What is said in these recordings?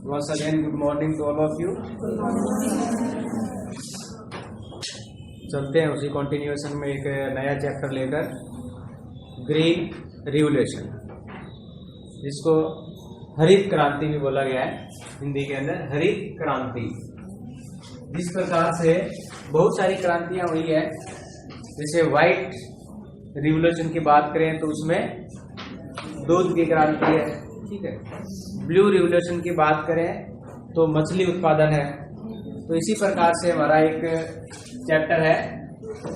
Once again, good morning to all of you. चलते हैं उसी कंटिन्यूएशन में एक नया चैप्टर लेकर, ग्रीन रिवोल्यूशन, जिसको हरित क्रांति भी बोला गया है हिंदी के अंदर। हरित क्रांति, जिस प्रकार से बहुत सारी क्रांतियां हुई है, जैसे व्हाइट रिवोल्यूशन की बात करें तो उसमें दूध की क्रांति है, ठीक है। ब्लू रिवोल्यूशन की बात करें तो मछली उत्पादन है। तो इसी प्रकार से हमारा एक चैप्टर है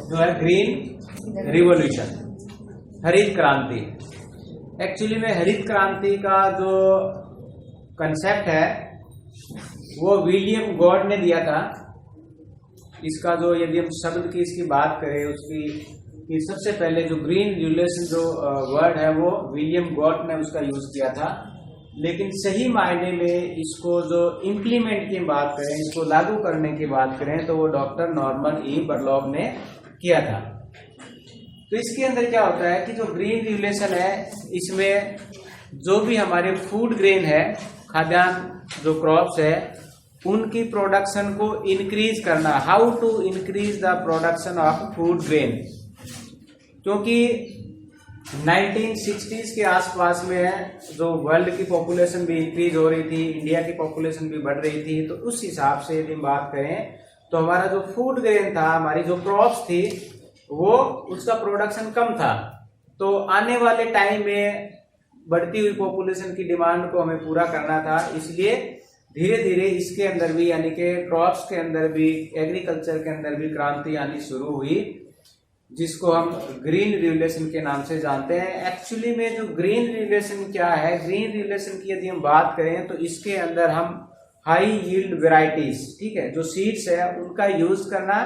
जो है ग्रीन रिवोल्यूशन, हरित क्रांति। एक्चुअली में हरित क्रांति का जो कंसेप्ट है वो विलियम गॉड ने दिया था। इसका जो यदि हम शब्द की इसकी बात करें उसकी सबसे पहले जो ग्रीन रिवोल्यूशन जो वर्ड है वो विलियम गॉड ने उसका यूज किया था। लेकिन सही मायने में इसको जो इम्प्लीमेंट की बात करें, इसको लागू करने की बात करें तो वो डॉक्टर नॉर्मन ई बरलॉग ने किया था। तो इसके अंदर क्या होता है कि जो ग्रीन रिवोल्यूशन है, इसमें जो भी हमारे फूड ग्रेन है, खाद्यान्न जो क्रॉप्स है, उनकी प्रोडक्शन को इंक्रीज करना। How to increase the production of food grain, क्योंकि 1960s के आसपास में जो वर्ल्ड की पॉपुलेशन भी इंक्रीज हो रही थी, इंडिया की पॉपुलेशन भी बढ़ रही थी। तो उस हिसाब से यदि बात करें तो हमारा जो फूड ग्रेन था, हमारी जो क्रॉप्स थी, वो उसका प्रोडक्शन कम था। तो आने वाले टाइम में बढ़ती हुई पॉपुलेशन की डिमांड को हमें पूरा करना था, इसलिए धीरे धीरे इसके अंदर भी, यानी कि क्रॉप्स के अंदर भी, एग्रीकल्चर के अंदर भी क्रांति आनी शुरू हुई, जिसको हम ग्रीन रिवोल्यूशन के नाम से जानते हैं। एक्चुअली में जो ग्रीन रिवोल्यूशन क्या है, ग्रीन रिवोल्यूशन की यदि हम बात करें तो इसके अंदर हम हाई यील्ड वेराइटीज, ठीक है, जो सीड्स है उनका यूज करना,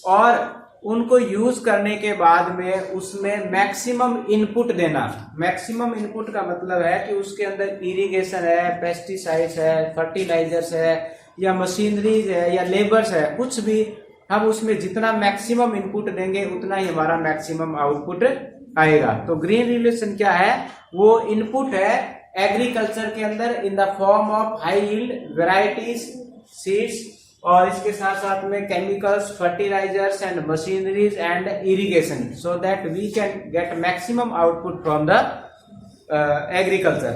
और उनको यूज करने के बाद में उसमें मैक्सिमम इनपुट देना। मैक्सिमम इनपुट का मतलब है कि उसके अंदर इरिगेशन है, पेस्टिसाइड्स है, फर्टिलाइजर्स है, या मशीनरीज है, या लेबर्स है, कुछ भी हम उसमें जितना मैक्सिमम इनपुट देंगे उतना ही हमारा मैक्सिमम आउटपुट आएगा। तो ग्रीन रिवोल्यूशन क्या है, वो इनपुट है एग्रीकल्चर के अंदर in the form of high yield varieties seeds, और इसके साथ साथ में chemicals, fertilizers and machineries and irrigation, so that we can get maximum output from the agriculture.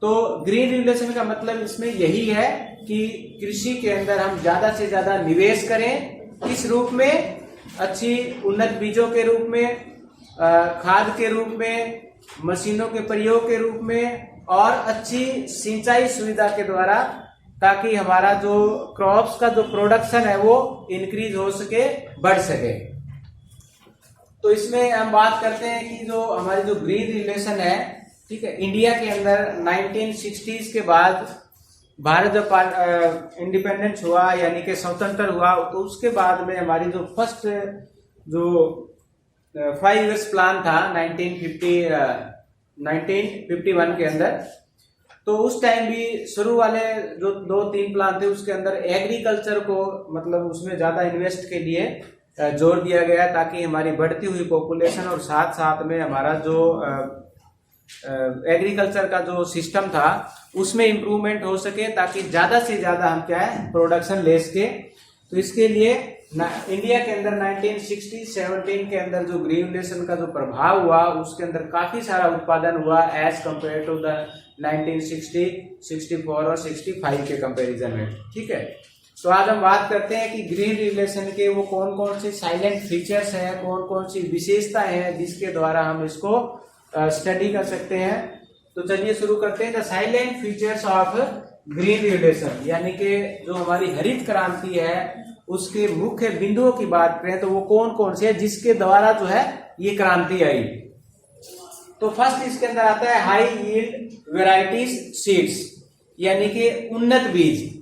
तो ग्रीन रिवोल्यूशन का मतलब इसमें यही है कि कृषि के अंदर हम ज्यादा से ज्यादा निवेश करें, इस रूप में, अच्छी उन्नत बीजों के रूप में, खाद के रूप में, मशीनों के प्रयोग के रूप में, और अच्छी सिंचाई सुविधा के द्वारा, ताकि हमारा जो क्रॉप्स का जो प्रोडक्शन है वो इंक्रीज हो सके, बढ़ सके। तो इसमें हम बात करते हैं कि जो हमारी जो ग्रीन रिवोल्यूशन है, ठीक है, इंडिया के अंदर 1960s के बाद भारत जब इंडिपेंडेंस हुआ, यानी कि स्वतंत्र हुआ, तो उसके बाद में हमारी जो फर्स्ट जो 5 इयर्स प्लान था 1951 के अंदर, तो उस टाइम भी शुरू वाले जो 2-3 प्लान थे उसके अंदर एग्रीकल्चर को, मतलब उसमें ज्यादा इन्वेस्ट के लिए जोर दिया गया, ताकि हमारी बढ़ती हुई पॉपुलेशन और साथ साथ में हमारा जो एग्रीकल्चर का जो सिस्टम था उसमें इम्प्रूवमेंट हो सके, ताकि ज्यादा से ज्यादा हम क्या है प्रोडक्शन ले सके। तो इसके लिए इंडिया के अंदर 1960-17 के अंदर जो ग्रीन रिवोल्यूशन का जो प्रभाव हुआ, उसके अंदर काफी सारा उत्पादन हुआ एज कम्पेयर टू द 1960, 64 और 65 के कंपैरिजन में, ठीक है। तो आज हम बात करते हैं कि ग्रीन रिवोल्यूशन के वो कौन कौन से साइलेंट फीचर्स हैं, कौन कौन सी विशेषताएं हैं जिसके द्वारा हम इसको स्टडी कर सकते हैं। तो चलिए शुरू करते हैं। The salient features of green revolution, यानी कि जो हमारी हरित क्रांति है उसके मुख्य बिंदुओं की बात करें तो वो कौन कौन से है जिसके द्वारा जो है ये क्रांति आई। तो फर्स्ट इसके अंदर आता है हाई यील्ड वेराइटीज सीड्स, यानी कि उन्नत बीज।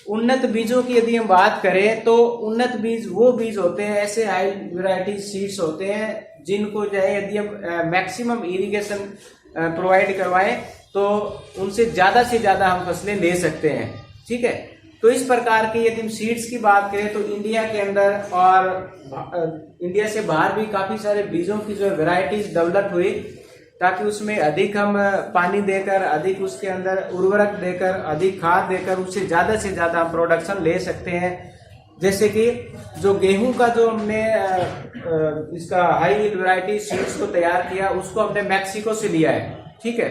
उन्नत बीजों की यदि हम बात करें तो उन्नत बीज वो बीज होते हैं, ऐसे हाई वेराइटीज सीड्स होते हैं जिनको जो है यदि हम मैक्सिमम इरिगेशन प्रोवाइड करवाएं तो उनसे से ज्यादा हम फसलें ले सकते हैं, ठीक है। तो इस प्रकार की यदि हम सीड्स की बात करें तो इंडिया के अंदर और इंडिया से बाहर भी काफी सारे बीजों की जो वेराइटीज डेवलप हुई, ताकि उसमें अधिक हम पानी देकर, अधिक उसके अंदर उर्वरक देकर, अधिक खाद देकर उससे ज्यादा हम प्रोडक्शन ले सकते हैं। जैसे कि जो गेहूं का जो हमने इसका हाई यील्ड वैरायटी सीड्स को तैयार किया, उसको हमने मैक्सिको से लिया है, ठीक है।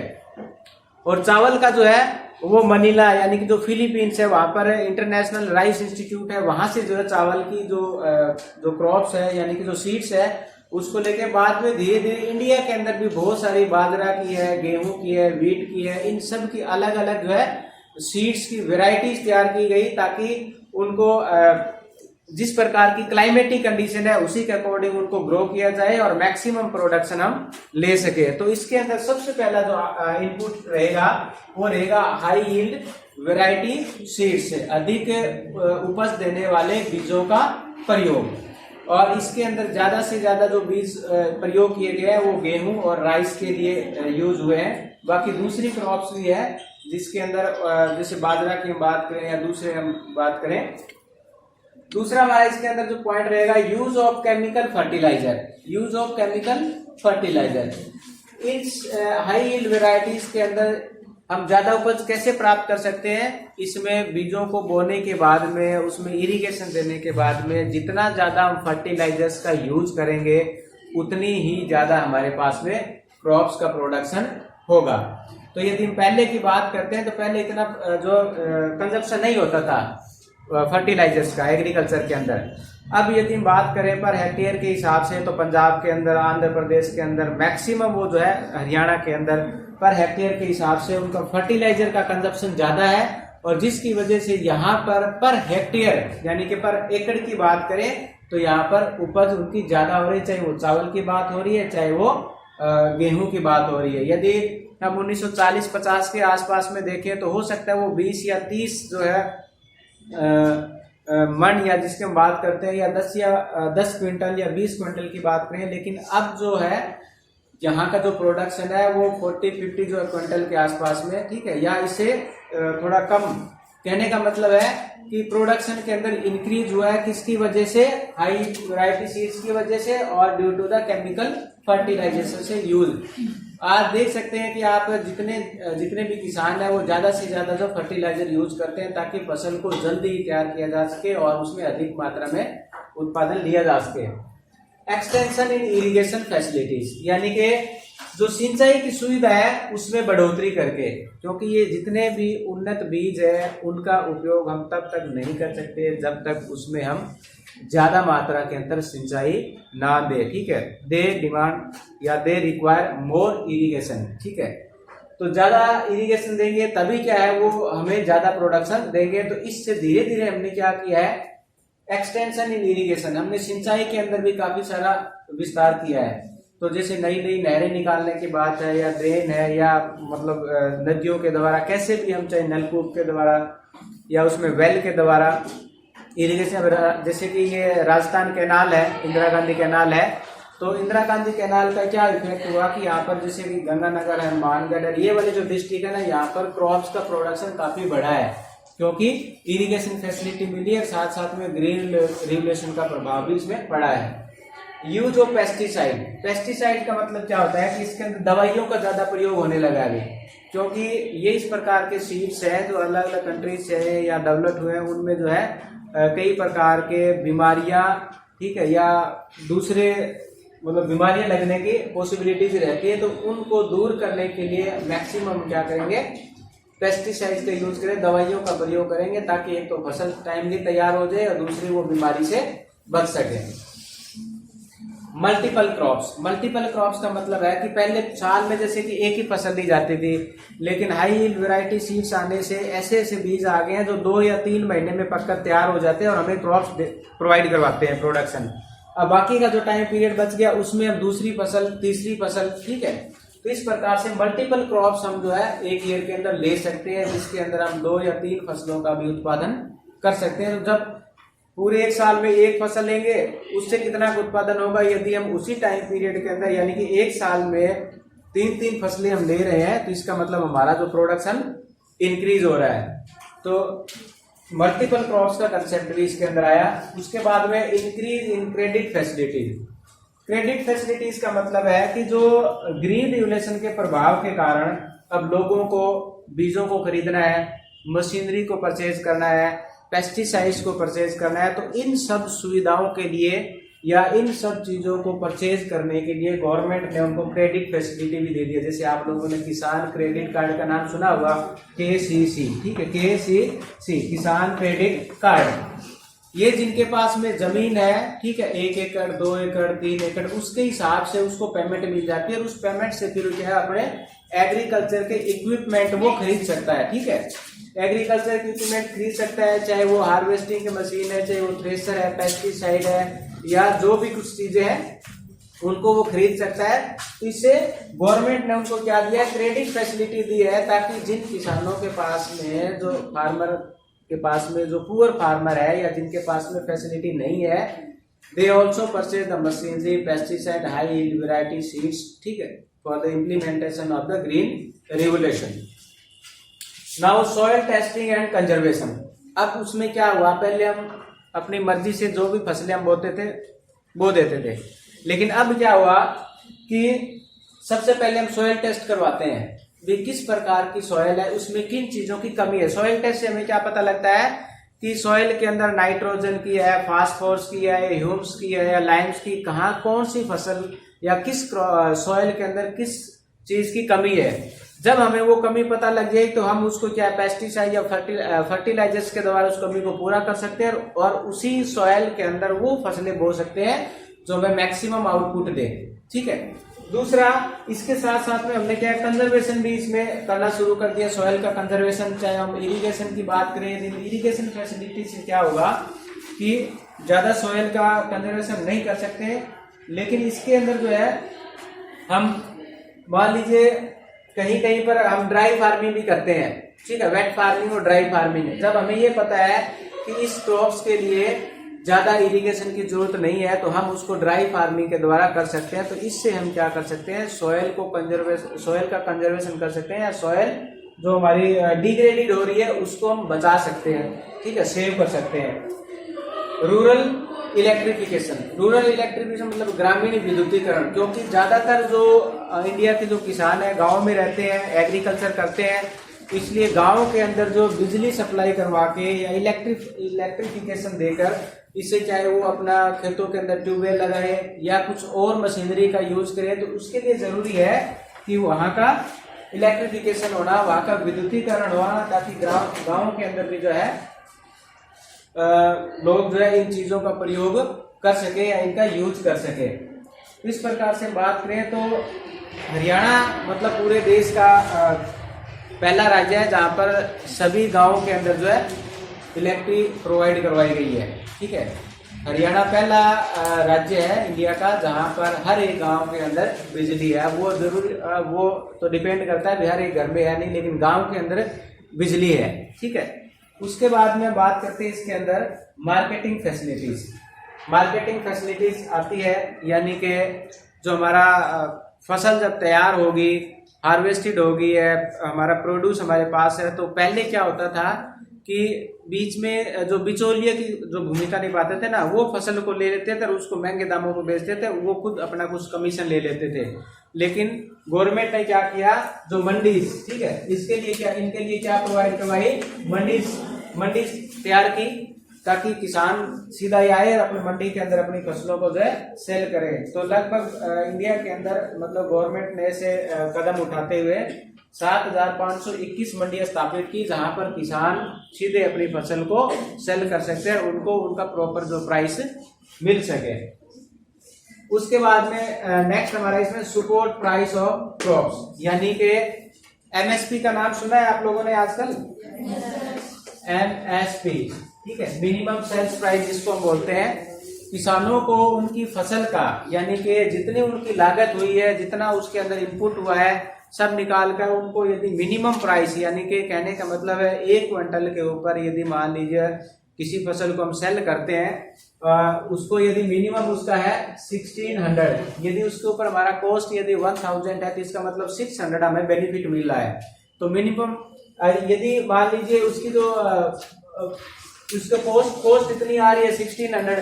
और चावल का जो है वो मनीला यानी कि जो फिलीपींस है, वहां पर इंटरनेशनल राइस इंस्टीट्यूट है, वहां से जो है चावल की जो क्रॉप्स है यानी कि जो सीड्स है उसको लेके बाद में धीरे धीरे इंडिया के अंदर भी बहुत सारी बाजरा की है, गेहूं की है, वीट की है, इन सब की अलग अलग जो है सीड्स की वेराइटीज तैयार की गई, ताकि उनको जिस प्रकार की क्लाइमेटिक कंडीशन है उसी के अकॉर्डिंग उनको ग्रो किया जाए और मैक्सिमम प्रोडक्शन हम ले सके। तो इसके अंदर सबसे पहला जो इनपुट रहेगा वो रहेगा हाई यील्ड वैरायटी सीड्स से, अधिक उपज देने वाले बीजों का प्रयोग। और इसके अंदर ज्यादा से ज्यादा जो बीज प्रयोग किए गए हैं वो गेहूं और राइस के लिए यूज हुए हैं। बाकी दूसरी क्रॉप्स भी है जिसके अंदर जैसे बाजरा की हम बात करें या दूसरे हम बात करें। दूसरा हमारा इसके अंदर जो पॉइंट रहेगा use of chemical fertilizer. Use of chemical fertilizer इस हाई यील्ड वेराइटीज के अंदर हम ज्यादा उपज कैसे प्राप्त कर सकते हैं? इसमें बीजों को बोने के बाद में, उसमें इरिगेशन देने के बाद में जितना ज्यादा हम फर्टिलाइजर्स का यूज करेंगे उतनी ही ज्यादा हमारे पास में क्रॉप्स का प्रोडक्शन होगा। तो यदि हम पहले की बात करते हैं तो पहले इतना जो कंजप्शन नहीं होता था फर्टिलाइजर्स का एग्रीकल्चर के अंदर। अब यदि हम बात करें पर हेक्टेयर के हिसाब से तो पंजाब के अंदर, आंध्र प्रदेश के अंदर मैक्सिमम वो जो है हरियाणा के अंदर पर हेक्टेयर के हिसाब से उनका फर्टिलाइजर का कंजप्शन ज्यादा है, और जिसकी वजह से यहाँ पर हेक्टेयर यानी कि पर एकड़ की बात करें तो यहाँ पर उपज उनकी ज्यादा हो रही है, चाहे वो चावल की बात हो रही है चाहे वो गेहूं की बात हो रही है। यदि हम 1940-50 के आसपास में देखें तो हो सकता है वो 20 या 30 जो है मन या जिसकी हम बात करते हैं या 10 क्विंटल या 20 क्विंटल की बात करें, लेकिन अब जो है यहाँ का जो प्रोडक्शन है वो 40-50 जो है क्विंटल के आसपास में, ठीक है, या इससे थोड़ा कम। कहने का मतलब है कि प्रोडक्शन के अंदर इंक्रीज हुआ है किसकी वजह से? हाई वैरायटी सीड्स की वजह से और due to the chemical fertilization से यूज। आज देख सकते हैं कि आप जितने भी किसान हैं वो ज्यादा से ज्यादा जो फर्टिलाइजर यूज करते हैं ताकि फसल को जल्दी तैयार किया जा सके और उसमें अधिक मात्रा में उत्पादन लिया जा सके। एक्सटेंशन इन इरिगेशन फैसिलिटीज यानी कि जो सिंचाई की सुविधा है उसमें बढ़ोतरी करके, क्योंकि ये जितने भी उन्नत बीज है उनका उपयोग हम तब तक नहीं कर सकते जब तक उसमें हम ज्यादा मात्रा के अंदर सिंचाई ना दे, ठीक है। दे डिमांड या दे रिक्वायर मोर इरिगेशन, ठीक है। तो ज्यादा इरिगेशन देंगे तभी क्या है वो हमें ज्यादा प्रोडक्शन देंगे। तो इससे धीरे धीरे हमने क्या किया है, एक्सटेंशन इन इरिगेशन, हमने सिंचाई के अंदर भी काफी सारा विस्तार किया है। तो जैसे नई नई नहरें निकालने की बात है या ड्रेन है या मतलब नदियों के द्वारा, कैसे भी हम चाहे नलकूप के द्वारा या उसमें वेल के द्वारा इरिगेशन, जैसे कि ये राजस्थान कैनाल है, इंदिरा गांधी कैनाल है, तो इंदिरा गांधी कैनाल का क्या इफेक्ट हुआ कि यहाँ पर जैसे कि गंगानगर है, मानगढ़ है, ये वाले जो डिस्ट्रिक्ट है ना, यहाँ पर क्रॉप्स का प्रोडक्शन काफी बढ़ा है क्योंकि इरिगेशन फैसिलिटी मिली है, साथ साथ में ग्रीन रेगुलेशन का प्रभाव भी इसमें पड़ा है। यूज ऑफ पेस्टिसाइड, पेस्टिसाइड का मतलब क्या होता है कि इसके अंदर दवाइयों का ज्यादा प्रयोग होने लगा है, क्योंकि ये इस प्रकार के सीड्स है जो अलग अलग कंट्रीज से या डेवलप हुए हैं, उनमें जो है कई प्रकार के बीमारियां, ठीक है, या दूसरे मतलब बीमारियां लगने की पॉसिबिलिटीज रहती है। तो उनको दूर करने के लिए मैक्सिमम क्या करेंगे, पेस्टिसाइड्स का यूज करें, दवाइयों का प्रयोग करेंगे ताकि एक तो फसल टाइमली तैयार हो जाए और दूसरी वो बीमारी से बच सके। मल्टीपल क्रॉप्स, मल्टीपल क्रॉप्स का मतलब है कि पहले साल में जैसे कि एक ही फसल दी जाती थी, लेकिन हाई यील्ड वैरायटी सीड्स आने से ऐसे ऐसे बीज आ गए हैं जो 2 या 3 महीने में पककर तैयार हो जाते हैं और हमें क्रॉप्स प्रोवाइड करवाते हैं प्रोडक्शन। अब बाकी का जो टाइम पीरियड बच गया उसमें हम दूसरी फसल, तीसरी फसल, ठीक है। तो इस प्रकार से मल्टीपल क्रॉप्स हम जो है एक ईयर के अंदर ले सकते हैं, जिसके अंदर हम 2 या 3 फसलों का भी उत्पादन कर सकते हैं। तो जब पूरे एक साल में एक फसल लेंगे उससे कितना उत्पादन होगा, यदि हम उसी टाइम पीरियड के अंदर यानी कि एक साल में 3-3 फसलें हम ले रहे हैं तो इसका मतलब हमारा जो प्रोडक्शन इंक्रीज हो रहा है। तो मल्टीपल क्रॉप्स का कंसेप्ट भी इसके अंदर आया। उसके बाद में increase in credit facility, credit facilities का मतलब है कि जो ग्रीन रेगुलेशन के प्रभाव के कारण अब लोगों को बीजों को खरीदना है, मशीनरी को परचेज करना है, पेस्टिसाइड्स को परचेज करना है, तो इन सब सुविधाओं के लिए या इन सब चीजों को परचेज करने के लिए गवर्नमेंट ने उनको क्रेडिट फैसिलिटी भी दे दिया। जैसे आप लोगों ने किसान क्रेडिट कार्ड का नाम सुना होगा, KCC, ठीक है, KCC किसान क्रेडिट कार्ड। ये जिनके पास में जमीन है, ठीक है, 1 एकड़ 2 एकड़ 3 एकड़, उसके हिसाब से उसको पेमेंट मिल जाती है और उस पेमेंट से फिर क्या है अपने एग्रीकल्चर के इक्विपमेंट वो खरीद सकता है। ठीक है, एग्रीकल्चर के इक्विपमेंट खरीद सकता है, चाहे वो हार्वेस्टिंग की मशीन है, चाहे वो थ्रेसर है, पेस्टिसाइड है, या जो भी कुछ चीजें हैं उनको वो खरीद सकता है। तो इससे गवर्नमेंट ने उनको क्या दिया, क्रेडिट फैसिलिटी दी है, ताकि जिन किसानों के पास में जो फार्मर के पास में जो पुअर फार्मर है या जिनके पास में फैसिलिटी नहीं है, they also purchase the machinery, pesticide, high yield variety seeds, ठीक है, for the implementation of the green regulation. Now soil testing and conservation. अब उसमें क्या हुआ, पहले हम अपनी मर्जी से जो भी फसलें हम बोते थे बो देते थे, लेकिन अब क्या हुआ कि सबसे पहले हम सॉइल टेस्ट करवाते हैं, भी किस प्रकार की सॉइल है, उसमें किन चीजों की कमी है। सॉइल टेस्ट से हमें क्या पता लगता है कि सॉइल के अंदर नाइट्रोजन की है, फास्फोरस की है, ह्यूम्स की है या लाइम्स की, कहाँ कौन सी फसल या किस सॉइल के अंदर किस चीज की कमी है। जब हमें वो कमी पता लग जाए तो हम उसको क्या पेस्टिसाइड या फर्टिलाइजर्स के द्वारा उस कमी को पूरा कर सकते हैं और उसी सॉइल के अंदर वो फसलें बो सकते हैं जो हमें मैक्सिमम आउटपुट दे। ठीक है, दूसरा इसके साथ साथ में हमने क्या कंजर्वेशन भी इसमें करना शुरू कर दिया, सॉइल का कंजर्वेशन। चाहे हम इरिगेशन की बात करें, इरिगेशन फैसिलिटी से क्या होगा कि ज्यादा सॉइल का कंजर्वेशन नहीं कर सकते, लेकिन इसके अंदर जो है हम मान लीजिए कहीं कहीं पर हम ड्राई फार्मिंग भी करते हैं। ठीक है, वेट फार्मिंग और ड्राई फार्मिंग। जब हमें ये पता है कि इस क्रॉप्स के लिए ज्यादा इरिगेशन की जरूरत नहीं है तो हम उसको ड्राई फार्मिंग के द्वारा कर सकते हैं। तो इससे हम क्या कर सकते हैं, सॉइल का कंजर्वेशन कर सकते हैं, या सॉइल जो हमारी डिग्रेडेड हो रही है उसको हम बचा सकते हैं। ठीक है, सेव कर सकते हैं। रूरल इलेक्ट्रिफिकेशन मतलब ग्रामीण विद्युतीकरण, क्योंकि ज्यादातर जो इंडिया के जो किसान है गांव में रहते हैं, एग्रीकल्चर करते हैं, इसलिए गांव के अंदर जो बिजली सप्लाई करवा के या इलेक्ट्रिफिकेशन देकर, इससे चाहे वो अपना खेतों के अंदर ट्यूबवेल लगाए या कुछ और मशीनरी का यूज करें, तो उसके लिए जरूरी है कि वहां का इलेक्ट्रिफिकेशन होना, वहां का विद्युतीकरण होना, ताकि गाँव के अंदर भी जो है लोग जो है इन चीजों का प्रयोग कर सके या इनका यूज कर सके। इस प्रकार से बात करें तो हरियाणा मतलब पूरे देश का पहला राज्य है जहां पर सभी गांवों के अंदर जो है इलेक्ट्रिक प्रोवाइड करवाई गई है। ठीक है, हरियाणा पहला राज्य है इंडिया का जहां पर हर एक गांव के अंदर बिजली है। वो जरूरी वो तो डिपेंड करता है, हर एक घर में है नहीं, लेकिन गांव के अंदर बिजली है। ठीक है, उसके बाद में बात करते हैं इसके अंदर मार्केटिंग फैसिलिटीज आती है, यानी कि जो हमारा फसल जब तैयार होगी, हार्वेस्टेड होगी है, हमारा प्रोड्यूस हमारे पास है, तो पहले क्या होता था कि बीच में जो बिचौलिए की जो भूमिका निभाते थे ना, वो फसल को ले लेते थे और उसको महंगे दामों में बेचते थे, वो खुद अपना कुछ कमीशन ले लेते थे। लेकिन गवर्नमेंट ने क्या किया, जो मंडीज, ठीक है, इनके लिए क्या प्रोवाइड करवाई, मंडी तैयार की, ताकि किसान सीधा ही आए और अपनी मंडी के अंदर अपनी फसलों को जो है सेल करें। तो लगभग इंडिया के अंदर मतलब गवर्नमेंट ने ऐसे कदम उठाते हुए 7,521 मंडियां स्थापित की, जहां पर किसान सीधे अपनी फसल को सेल कर सकते हैं, उनको उनका प्रॉपर जो प्राइस मिल सके। उसके बाद में नेक्स्ट हमारा इसमें सपोर्ट प्राइस ऑफ क्रॉप्स, यानी कि MSP का नाम सुना है आप लोगों ने आजकल, MSP, ठीक है, मिनिमम सेल्स प्राइस जिसको हम बोलते हैं। किसानों को उनकी फसल का, यानी कि जितनी उनकी लागत हुई है, जितना उसके अंदर इनपुट हुआ है, सब निकाल कर उनको यदि मिनिमम प्राइस, यानी कि कहने का मतलब है 1 क्विंटल के ऊपर यदि मान लीजिए किसी फसल को हम सेल करते हैं, उसको यदि मिनिमम उसका है 1600, यदि उसके ऊपर हमारा कॉस्ट यदि 1000 है, तो इसका मतलब 600 हमें बेनिफिट मिल रहा है। तो मिनिमम यदि मान लीजिए उसकी जो उसका कॉस्ट इतनी आ रही है 1600,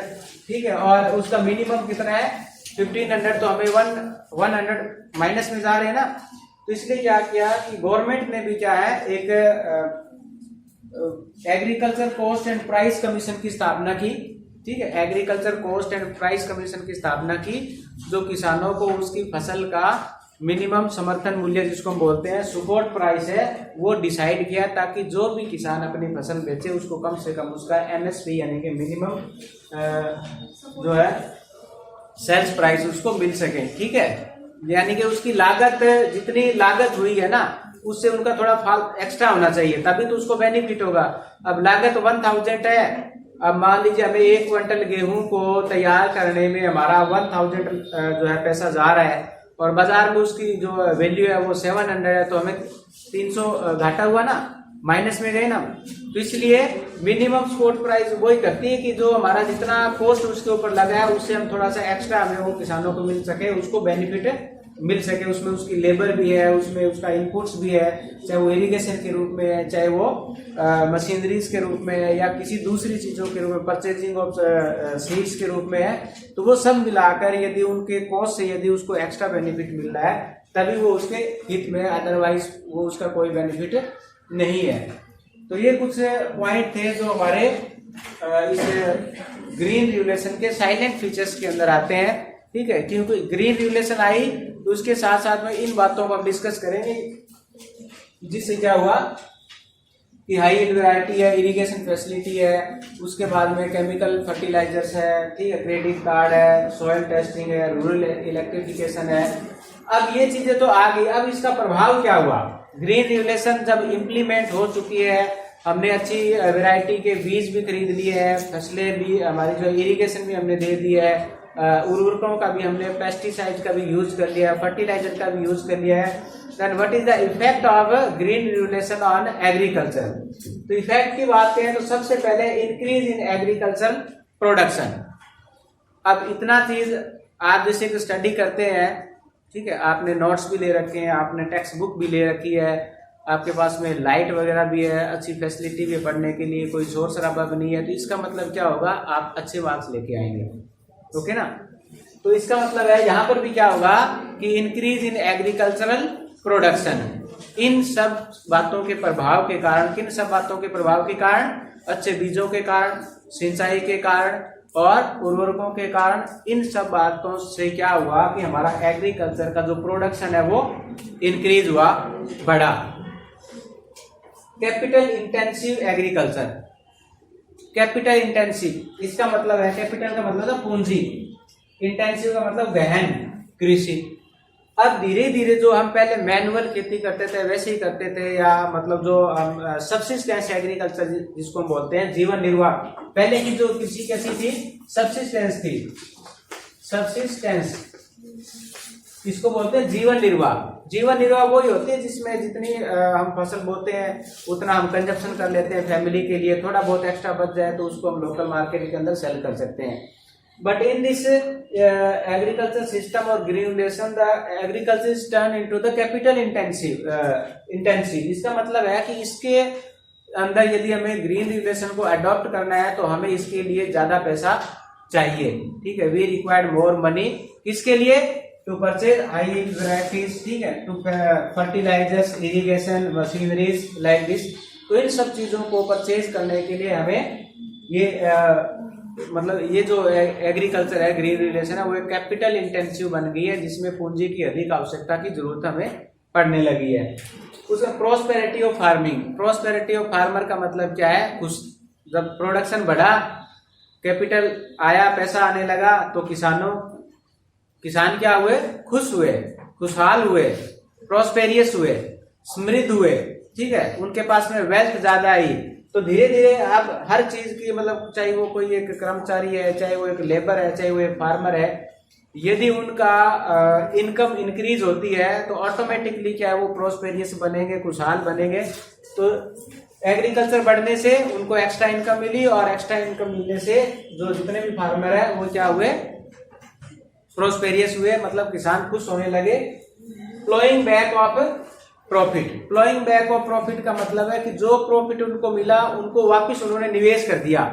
ठीक है, और उसका मिनिमम कितना है 1500 तो हमें 100 माइनस में जा रहे हैं ना। तो इसलिए क्या किया कि गवर्नमेंट ने भी क्या है एक agriculture cost and price commission की स्थापना की। ठीक है, agriculture cost and price commission की स्थापना की, जो किसानों को उसकी फसल का मिनिमम समर्थन मूल्य जिसको हम बोलते हैं सपोर्ट प्राइस है वो डिसाइड किया, ताकि जो भी किसान अपनी फसल बेचे उसको कम से कम उसका एमएसपी यानी कि मिनिमम जो है सेल्स प्राइस उसको मिल सके। ठीक है, यानी कि उसकी लागत जितनी लागत हुई है ना उससे उनका थोड़ा फाल एक्स्ट्रा होना चाहिए, तभी तो उसको बेनिफिट होगा। अब लागत 1000 है, अब मान लीजिए हमें 1 क्विंटल गेहूं को तैयार करने में हमारा 1000 जो है पैसा जा रहा है और बाजार में उसकी जो वैल्यू है वो 700 है, तो हमें 300 घाटा हुआ ना, माइनस में गए ना। तो इसलिए मिनिमम सपोर्ट प्राइस वही करती है कि जो हमारा जितना कॉस्ट उसके ऊपर लगा है उससे हम थोड़ा सा एक्स्ट्रा हमें वो किसानों को मिल सके, उसको बेनिफिट मिल सके। उसमें उसकी लेबर भी है, उसमें उसका इनपुट्स भी है, चाहे वो इरिगेशन के रूप में है, चाहे वो मशीनरीज के रूप में है, या किसी दूसरी चीजों के रूप में परचेजिंग ऑफ सीड्स के रूप में है। तो वो सब मिलाकर यदि उनके कॉस्ट से यदि उसको एक्स्ट्रा बेनिफिट मिल रहा है तभी वो उसके हित में, अदरवाइज वो उसका कोई बेनिफिट नहीं है। तो ये कुछ पॉइंट थे जो हमारे इस ग्रीन रेगुलेशन के साइलेंट फीचर्स के अंदर आते हैं। ठीक है, क्योंकि ग्रीन रेगुलेशन आई तो उसके साथ साथ में इन बातों को हम डिस्कस करेंगे, जिससे क्या हुआ कि हाई यील्ड वैरायटी है, इरिगेशन फैसिलिटी है, उसके बाद में केमिकल फर्टिलाइजर्स है, ठीक है, क्रेडिट कार्ड है, सॉइल टेस्टिंग है, रूरल इलेक्ट्रिफिकेशन है। अब ये चीजें तो आ गई, अब इसका प्रभाव क्या हुआ? ग्रीन रेगुलेशन जब इम्प्लीमेंट हो चुकी है, हमने अच्छी वैरायटी के बीज भी खरीद लिए हैं, फसलें भी, हमारी जो इरिगेशन भी हमने दे दी है, उर्वरकों का भी हमने, पेस्टिसाइड का भी यूज कर लिया है, फर्टिलाइजर का भी यूज कर लिया है। Then what is the effect of green regulation on agriculture? तो इफेक्ट की बात करें तो सबसे पहले इंक्रीज इन एग्रीकल्चर प्रोडक्शन। अब इतना चीज आप जैसे कि स्टडी करते हैं, ठीक है, आपने नोट्स भी ले रखे हैं, आपने टेक्स्ट बुक भी ले रखी है, आपके पास में लाइट वगैरह भी है, अच्छी फैसिलिटी भी पढ़ने के लिए, कोई शोर शराबा भी नहीं है, तो इसका मतलब क्या होगा? आप अच्छे मार्क्स लेके आएंगे। ओके ना? तो इसका मतलब है यहाँ पर भी क्या होगा कि इंक्रीज इन एग्रीकल्चरल प्रोडक्शन। इन सब बातों के प्रभाव के कारण, किन सब बातों के प्रभाव के कारण? अच्छे बीजों के कारण, सिंचाई के कारण और उर्वरकों के कारण, इन सब बातों से क्या हुआ कि हमारा एग्रीकल्चर का जो प्रोडक्शन है वो इंक्रीज हुआ, बढ़ा। Capital intensive agriculture, capital intensive, इसका मतलब है, कैपिटल का मतलब है पूंजी, इंटेंसिव का मतलब गहन कृषि। अब धीरे धीरे जो हम पहले मैनुअल खेती करते थे वैसे ही करते थे, या मतलब जो हम सब्सिस्टेंस एग्रीकल्चर जिसको हम बोलते हैं, जीवन निर्वाह, पहले की जो कृषि कैसी थी? सब्सिस्टेंस थी। सब्सिस्टेंस इसको बोलते हैं जीवन निर्वाह। जीवन निर्वाह वही होती है जिसमें जितनी हम फसल बोते हैं उतना हम कंजप्शन कर लेते हैं फैमिली के लिए, थोड़ा बहुत एक्स्ट्रा बच जाए तो उसको हम लोकल मार्केट के अंदर सेल कर सकते हैं। But in this agriculture system और green regulation, the agriculture is turn into the capital intensive. इसका मतलब है कि इसके अंदर यदि हमें ग्रीन रेगुलेशन को अडॉप्ट करना है तो हमें इसके लिए ज्यादा पैसा चाहिए। ठीक है, वी रिक्वायर्ड मोर मनी, किसके लिए? To purchase high yield varieties, ठीक है, to fertilizers, irrigation, machineries like this. तो इन सब चीजों को परचेज करने के लिए हमें ये मतलब ये जो एग्रीकल्चर है, ग्रीन रेगुलेशन है, वो एक कैपिटल इंटेंसिव बन गई है, जिसमें पूंजी की अधिक आवश्यकता की जरूरत हमें पड़ने लगी है। उसका prosperity of farming, prosperity of farmer का मतलब क्या है? खुश, जब प्रोडक्शन बढ़ा, कैपिटल आया, पैसा आने लगा, तो किसान क्या हुए? खुश हुए, खुशहाल हुए, प्रोस्पेरियस हुए, समृद्ध हुए। ठीक है, उनके पास में वेल्थ ज्यादा आई। तो धीरे धीरे अब हर चीज की मतलब, चाहे वो कोई एक कर्मचारी है, चाहे वो एक लेबर है, चाहे वो एक फार्मर है, यदि उनका इनकम इंक्रीज होती है तो ऑटोमेटिकली क्या है, वो प्रोस्पेरियस बनेंगे, खुशहाल बनेंगे। तो एग्रीकल्चर बढ़ने से उनको एक्स्ट्रा इनकम मिली, और एक्स्ट्रा इनकम मिलने से जो जितने भी फार्मर है वो क्या हुए? प्रोस्पेरियस हुए, मतलब किसान खुश होने लगे। Flowing back of profit, flowing back of profit का मतलब है कि जो प्रॉफिट उनको मिला उनको वापस उन्होंने निवेश कर दिया।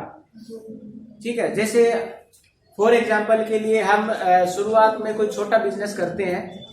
ठीक है, जैसे फॉर एग्जाम्पल के लिए हम शुरुआत में कोई छोटा बिजनेस करते हैं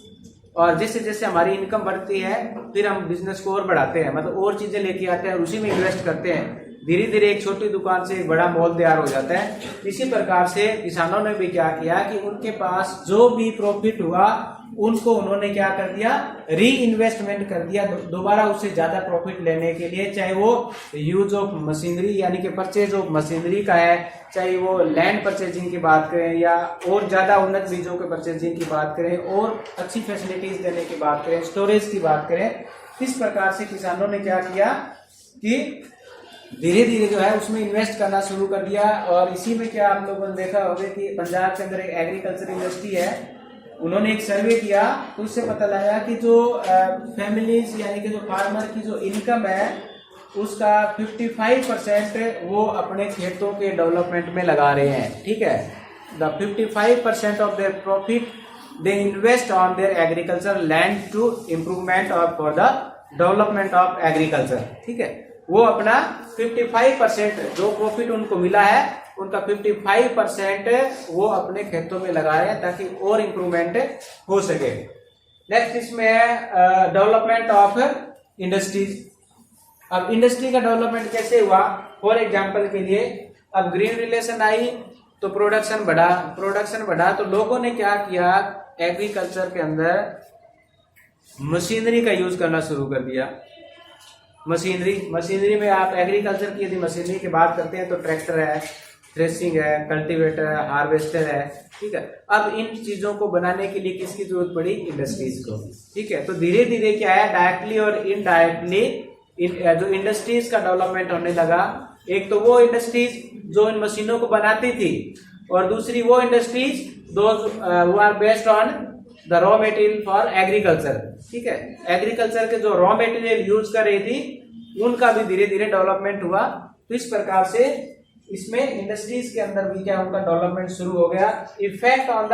और जैसे जैसे हमारी इनकम बढ़ती है फिर हम बिजनेस को और बढ़ाते हैं, मतलब और चीजें लेके आते हैं और उसी में इन्वेस्ट करते हैं। धीरे धीरे एक छोटी दुकान से एक बड़ा मॉल तैयार हो जाता है। इसी प्रकार से किसानों ने भी क्या किया कि उनके पास जो भी प्रॉफिट हुआ उनको उन्होंने क्या कर दिया, री इन्वेस्टमेंट कर दिया दोबारा उससे ज्यादा प्रॉफिट लेने के लिए। चाहे वो यूज ऑफ मशीनरी यानी कि परचेज ऑफ मशीनरी का है, चाहे वो लैंड परचेजिंग की बात करें या और ज्यादा उन्नत बीजों के परचेजिंग की बात करें और अच्छी फैसिलिटीज देने की बात करें, स्टोरेज की बात करें। इस प्रकार से किसानों ने क्या किया कि धीरे धीरे जो है उसमें इन्वेस्ट करना शुरू कर दिया। और इसी में क्या आप लोगों ने देखा होगा कि पंजाब के अंदर एक एग्रीकल्चर इंडस्ट्री है, उन्होंने एक सर्वे किया तो उससे पता लगा कि जो फैमिलीज यानी कि जो फार्मर की जो इनकम है उसका 55% वो अपने खेतों के डेवलपमेंट में लगा रहे हैं। ठीक है, the 55% of their profit they invest on their agriculture land to improvement और for the development of agriculture. ठीक है, वो अपना 55% जो प्रॉफिट उनको मिला है उनका 55% वो अपने खेतों में लगा रहे हैं ताकि और इम्प्रूवमेंट हो सके। नेक्स्ट इसमें है डेवलपमेंट ऑफ इंडस्ट्रीज। अब इंडस्ट्री का डेवलपमेंट कैसे हुआ, फॉर एग्जांपल के लिए अब ग्रीन रिलेशन आई तो प्रोडक्शन बढ़ा तो लोगों ने क्या किया, एग्रीकल्चर के अंदर मशीनरी का यूज करना शुरू कर दिया। मशीनरी में आप एग्रीकल्चर की यदि मशीनरी की बात करते हैं तो ट्रैक्टर है, थ्रेसिंग है, कल्टीवेटर है, हार्वेस्टर है। ठीक है, अब इन चीजों को बनाने के लिए किसकी जरूरत पड़ी, इंडस्ट्रीज को। ठीक है, तो धीरे धीरे क्या है, डायरेक्टली और इनडायरेक्टली जो इंडस्ट्रीज का डेवलपमेंट होने लगा। एक तो वो इंडस्ट्रीज जो इन मशीनों को बनाती थी और दूसरी वो industries who are based on the raw material for agriculture. ठीक है, एग्रीकल्चर के जो रॉ मटेरियल यूज कर रही थी उनका भी धीरे धीरे डेवलपमेंट हुआ। तो इस प्रकार से इसमें इंडस्ट्रीज के अंदर भी क्या उनका डेवलपमेंट शुरू हो गया। इफेक्ट ऑन द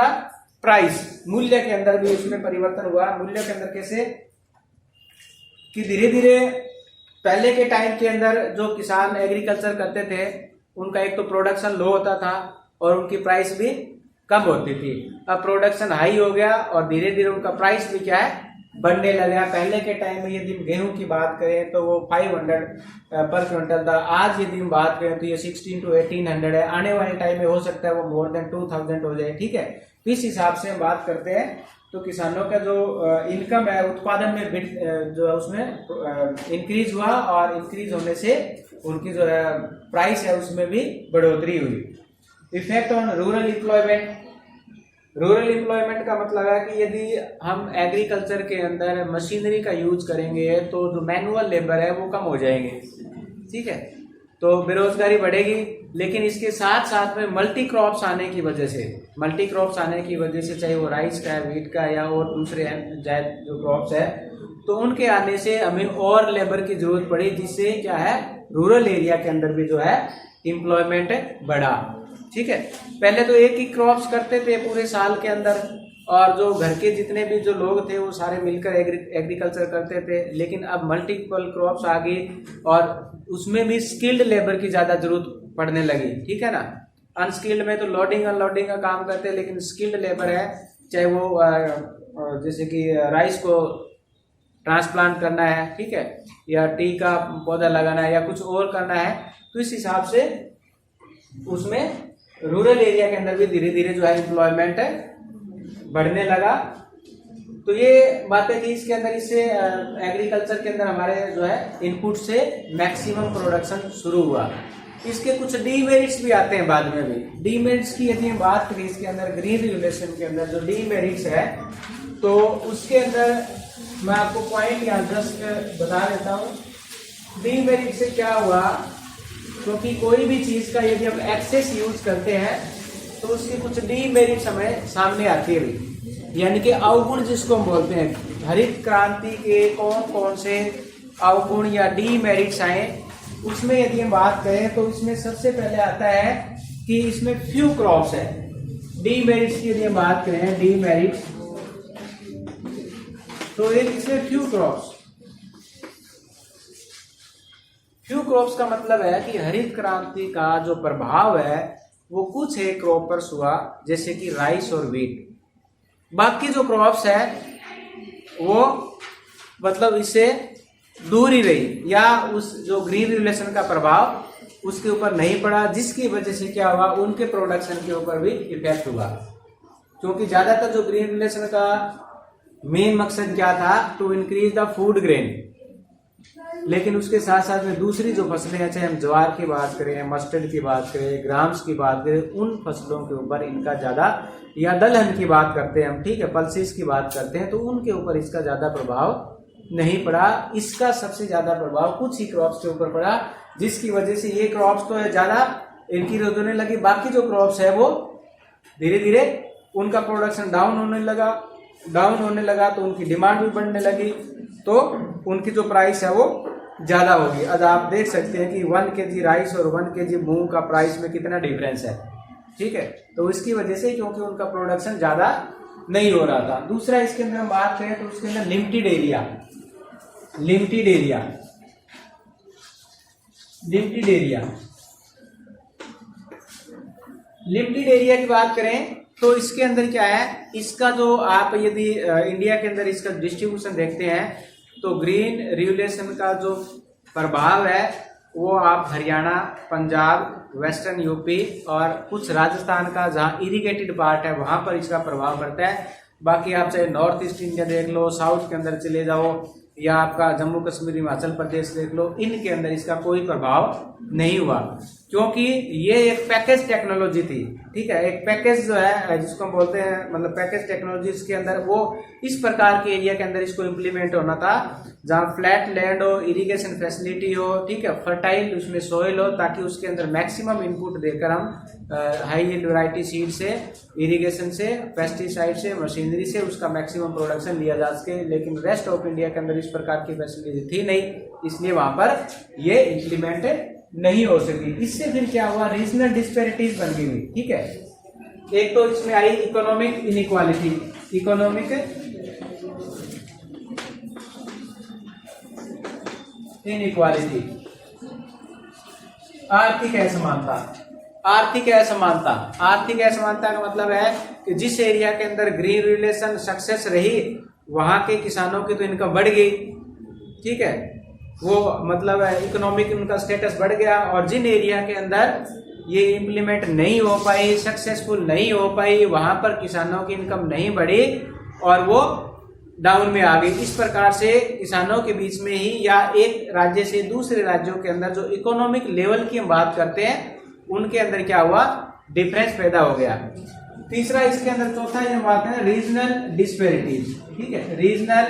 प्राइस, मूल्य के अंदर भी इसमें परिवर्तन हुआ। मूल्य के अंदर कैसे कि धीरे धीरे पहले के टाइम के अंदर जो किसान एग्रीकल्चर करते थे उनका एक तो प्रोडक्शन लो होता था और उनकी प्राइस भी कम होती थी। अब प्रोडक्शन हाई हो गया और धीरे धीरे उनका प्राइस भी क्या है, बढ़ने लगा। पहले के टाइम में यदि गेहूं की बात करें तो वो 500 पर क्विंटल था। आज यदि हम बात करें तो ये 1600 to 1800 है। आने वाले टाइम में हो सकता है वो मोर देन 2000 हो जाए। ठीक है, इस हिसाब से हम बात करते हैं तो किसानों का जो इनकम है उत्पादन में जो है उसमें इंक्रीज हुआ और इंक्रीज होने से उनकी जो है प्राइस है उसमें भी बढ़ोतरी हुई। Effect on rural employment. Rural employment का मतलब है कि यदि हम एग्रीकल्चर के अंदर मशीनरी का यूज करेंगे तो जो मैनुअल लेबर है वो कम हो जाएंगे। ठीक है, तो बेरोजगारी बढ़ेगी। लेकिन इसके साथ साथ में मल्टी क्रॉप्स आने की वजह से चाहे वो राइस का है, व्हीट का या और दूसरे जो क्रॉप्स है तो उनके आने से हमें और लेबर की जरूरत पड़ी, जिससे क्या है रूरल एरिया के अंदर भी जो है एम्प्लॉयमेंट बढ़ा। ठीक है, पहले तो एक ही क्रॉप्स करते थे पूरे साल के अंदर और जो घर के जितने भी जो लोग थे वो सारे मिलकर एग्रीकल्चर करते थे। लेकिन अब मल्टीपल क्रॉप्स आ गई और उसमें भी स्किल्ड लेबर की ज्यादा जरूरत पड़ने लगी। ठीक है ना, अनस्किल्ड में तो लोडिंग अनलोडिंग का काम करते हैं, लेकिन स्किल्ड लेबर है, चाहे वो जैसे कि राइस को ट्रांसप्लांट करना है, ठीक है, या टी का पौधा लगाना है या कुछ और करना है, तो इस हिसाब से उसमें रूरल एरिया के अंदर भी धीरे धीरे जो है एम्प्लॉयमेंट बढ़ने लगा। तो ये बातें थी इसके अंदर। इससे एग्रीकल्चर के अंदर हमारे जो है इनपुट से मैक्सिमम प्रोडक्शन शुरू हुआ। इसके कुछ डीमेरिट्स भी आते हैं बाद में भी। डीमेरिट्स की यदि हम बात करें इसके अंदर ग्रीन रेगुलेशन के अंदर जो डीमेरिट्स है तो उसके अंदर मैं आपको पॉइंट यहाँ जस्ट बता देता हूँ। डीमेरिट से क्या हुआ, क्योंकि कोई भी चीज का यदि हम एक्सेस यूज करते हैं तो उसकी कुछ डीमेरिट्स हमें सामने आती है भी, यानी कि अवगुण जिसको हम बोलते हैं। हरित क्रांति के कौन कौन से अवगुण या डीमेरिट्स आए उसमें यदि हम बात करें तो इसमें सबसे पहले आता है कि इसमें फ्यू क्रॉप्स है। डीमेरिट्स की यदि हम बात करें डीमेरिट्स तो एक इसमें फ्यू क्रॉप्स का मतलब है कि हरित क्रांति का जो प्रभाव है वो कुछ एक क्रॉपर्स हुआ जैसे कि राइस और व्हीट। बाकी जो क्रॉप्स है वो मतलब इससे दूर ही रही, या उस जो ग्रीन रिवोल्यूशन का प्रभाव उसके ऊपर नहीं पड़ा, जिसकी वजह से क्या हुआ, उनके प्रोडक्शन के ऊपर भी इफेक्ट हुआ। क्योंकि ज्यादातर जो ग्रीन रिवोल्यूशन का मेन मकसद क्या था, to increase the food grain, लेकिन उसके साथ साथ में दूसरी जो फसलें हैं, चाहे हम ज्वार की बात करें, मस्टर्ड की बात करें, ग्राम्स की बात करें, उन फसलों के ऊपर इनका ज्यादा, या दलहन की बात करते हैं हम, ठीक है, पल्सेस की बात करते हैं, तो उनके ऊपर इसका ज्यादा प्रभाव नहीं पड़ा। इसका सबसे ज्यादा प्रभाव कुछ ही क्रॉप्स के ऊपर पड़ा, जिसकी वजह से ये क्रॉप्स तो है ज्यादा इनकी ग्रोथ होने लगी, बाकी जो क्रॉप्स है वो धीरे धीरे उनका प्रोडक्शन डाउन होने लगा, तो उनकी डिमांड भी बढ़ने लगी, तो उनकी जो प्राइस है वो ज्यादा होगी। आज आप देख सकते हैं कि 1 kg राइस और 1 kg मूंग का प्राइस में कितना डिफरेंस है, ठीक है। तो इसकी वजह से, क्योंकि उनका प्रोडक्शन ज्यादा नहीं हो रहा था। दूसरा इसके अंदर हम बात करें तो उसके अंदर लिमिटेड एरिया की बात करें तो इसके अंदर क्या है, इसका जो आप यदि इंडिया के अंदर इसका डिस्ट्रीब्यूशन देखते हैं तो ग्रीन रिवोल्यूशन का जो प्रभाव है वो आप हरियाणा, पंजाब, वेस्टर्न यूपी और कुछ राजस्थान का जहां इरिगेटेड पार्ट है वहां पर इसका प्रभाव पड़ता है। बाकी आप चाहे नॉर्थ ईस्ट इंडिया देख लो, साउथ के अंदर चले जाओ, या आपका जम्मू कश्मीर, हिमाचल प्रदेश देख लो, इनके अंदर इसका कोई प्रभाव नहीं हुआ, क्योंकि ये एक पैकेज टेक्नोलॉजी थी, ठीक है। एक पैकेज जो है जिसको हम बोलते हैं, मतलब पैकेज टेक्नोलॉजी, इसके अंदर वो इस प्रकार के एरिया के अंदर इसको इम्प्लीमेंट होना था जहाँ फ्लैट लैंड हो, इरिगेशन फैसिलिटी हो, ठीक है, फर्टाइल उसमें सोइल हो, ताकि उसके अंदर मैक्सिमम इनपुट देकर हम हाई यील्ड वैरायटी सीड से, इरिगेशन से, पेस्टिसाइड से, मशीनरी से उसका मैक्सिमम प्रोडक्शन लिया जा सके। लेकिन रेस्ट ऑफ इंडिया के अंदर इस प्रकार की फैसिलिटी थी नहीं, इसलिए वहां पर ये इम्प्लीमेंट नहीं हो सकी। इससे फिर क्या हुआ, रीजनल डिस्पैरिटीज बन गई, ठीक है। एक तो इसमें आई इकोनॉमिक इनइक्वालिटी, आर्थिक असमानता का मतलब है कि जिस एरिया के अंदर ग्रीन रिवोल्यूशन सक्सेस रही वहां के किसानों की तो इनकम बढ़ गई, ठीक है, वो मतलब इकोनॉमिक उनका स्टेटस बढ़ गया, और जिन एरिया के अंदर ये इम्प्लीमेंट नहीं हो पाई, सक्सेसफुल नहीं हो पाई, वहां पर किसानों की इनकम नहीं बढ़ी और वो डाउन में आ गई। इस प्रकार से किसानों के बीच में ही, या एक राज्य से दूसरे राज्यों के अंदर जो इकोनॉमिक लेवल की हम बात करते हैं उनके अंदर क्या हुआ, डिफरेंस पैदा हो गया। तीसरा इसके अंदर, चौथा ये बात है रीजनल डिस्पैरिटीज, ठीक है, रीजनल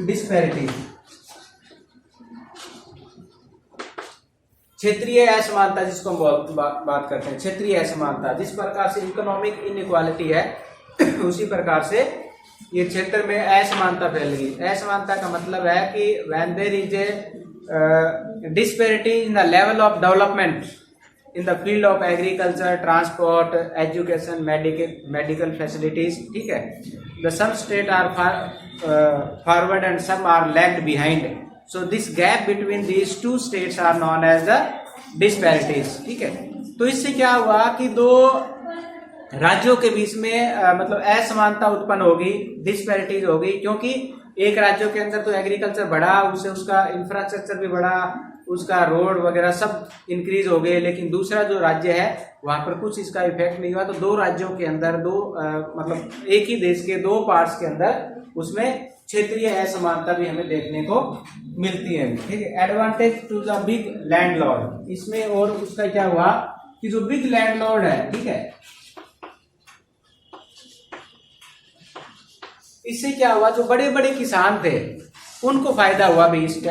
डिस्पैरिटीज, क्षेत्रीय असमानता जिसको हम बात करते हैं, क्षेत्रीय असमानता। जिस प्रकार से इकोनॉमिक इनइक्वालिटी है उसी प्रकार से ये क्षेत्र में असमानता फैल गई। असमानता का मतलब है कि when there is a disparity in the level of development in the field of agriculture, transport, education, medical facilities, ठीक है, the some state are forward and some are lagged behind, so this gap between these two states are known as the disparities, ठीक है। तो इससे क्या हुआ कि दो राज्यों के बीच में मतलब असमानता उत्पन्न होगी, डिस्पैरिटीज होगी, क्योंकि एक राज्यों के अंदर तो एग्रीकल्चर बढ़ा, उससे उसका इंफ्रास्ट्रक्चर भी बढ़ा, उसका रोड वगैरह सब इंक्रीज हो गए, लेकिन दूसरा जो राज्य है वहां पर कुछ इसका इफेक्ट नहीं हुआ। तो दो राज्यों के अंदर मतलब एक ही देश के दो पार्ट्स के अंदर उसमें क्षेत्रीय असमानता भी हमें देखने को मिलती है, ठीक है। Advantage to the big landlord, इसमें और उसका क्या हुआ कि जो बिग लैंडलॉर्ड है, ठीक है, इससे क्या हुआ, जो बड़े बड़े किसान थे उनको फायदा हुआ भी इस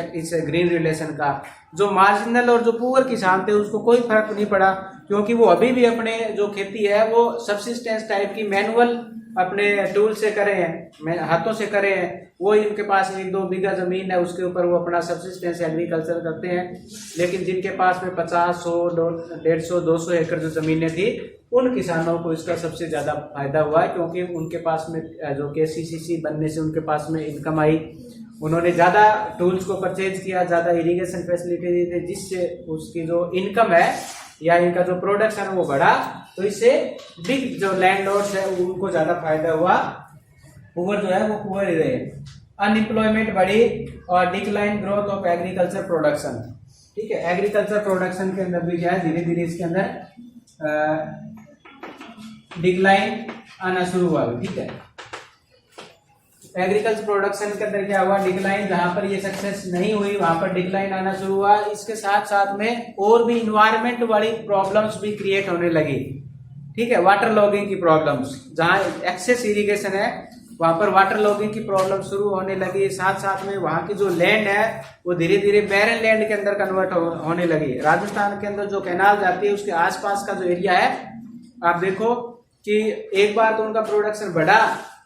ग्रीन रिवोल्यूशन का। जो मार्जिनल और जो पुअर किसान थे उसको कोई फर्क नहीं पड़ा, क्योंकि वो अभी भी अपने जो खेती है वो सब्सिस्टेंस टाइप की मैनुअल अपने टूल से करे हैं, हाथों से करे हैं। वो इनके पास 1-2 बीघा जमीन है, उसके ऊपर वो अपना सब्सिस्टेंस एग्रीकल्चर करते हैं। लेकिन जिनके पास में 50, 100, 150, 200 एकड़ जो जमीनें थी, उन किसानों को इसका सबसे ज्यादा फायदा हुआ है, क्योंकि उनके पास में जो KCC बनने से उनके पास में इनकम आई, उन्होंने ज्यादा टूल्स को परचेज किया, ज्यादा इरिगेशन फैसिलिटी दी थी, जिससे उसकी जो इनकम है या इनका जो प्रोडक्शन है वो बढ़ा, तो इससे बिग जो लैंडलॉर्ड्स है उनको ज्यादा फायदा हुआ, पुअर जो है वो पुअर ही रहे। अनएम्प्लॉयमेंट बढ़ी और decline growth of agriculture production. ठीक है, एग्रीकल्चर प्रोडक्शन के अंदर भी क्या है, धीरे धीरे इसके अंदर डिक्लाइन आना शुरू हुआ। ठीक है, एग्रीकल्चर प्रोडक्शन के अंदर क्या हुआ, डिक्लाइन, जहां पर ये सक्सेस नहीं हुई वहां पर डिक्लाइन आना शुरू हुआ। इसके साथ साथ में और भी इन्वायरमेंट वाली प्रॉब्लम्स भी क्रिएट होने लगी। ठीक है, वाटर लॉगिंग की प्रॉब्लम्स, जहां एक्सेस इरिगेशन है वहां पर वाटर लॉगिंग की प्रॉब्लम शुरू होने लगी। साथ साथ में वहां की जो लैंड है वो धीरे धीरे बैरन लैंड के अंदर कन्वर्ट होने लगी। राजस्थान के अंदर जो कैनाल जाती है उसके आसपास का जो एरिया है, आप देखो कि एक बार तो उनका प्रोडक्शन बढ़ा,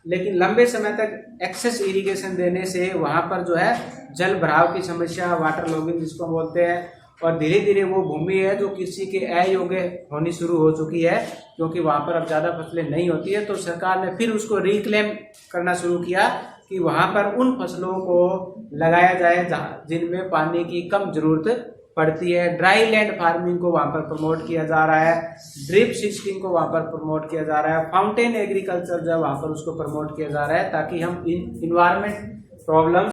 लेकिन लंबे समय तक एक्सेस इरिगेशन देने से वहां पर जो है जल भराव की समस्या, वाटर लॉगिंग जिसको बोलते हैं, और धीरे धीरे वो भूमि है जो कृषि के अयोग्य होनी शुरू हो चुकी है, क्योंकि वहां पर अब ज्यादा फसलें नहीं होती है। तो सरकार ने फिर उसको रिक्लेम करना शुरू किया कि वहां पर उन फसलों को लगाया जाए जिनमें पानी की कम जरूरत पड़ती है। ड्राई लैंड फार्मिंग को वहां पर प्रमोट किया जा रहा है, ड्रिप सिस्टम को वहां पर प्रमोट किया जा रहा है, फाउंटेन एग्रीकल्चर जो वहां पर उसको प्रमोट किया जा रहा है, ताकि हम इन्वायरमेंट प्रॉब्लम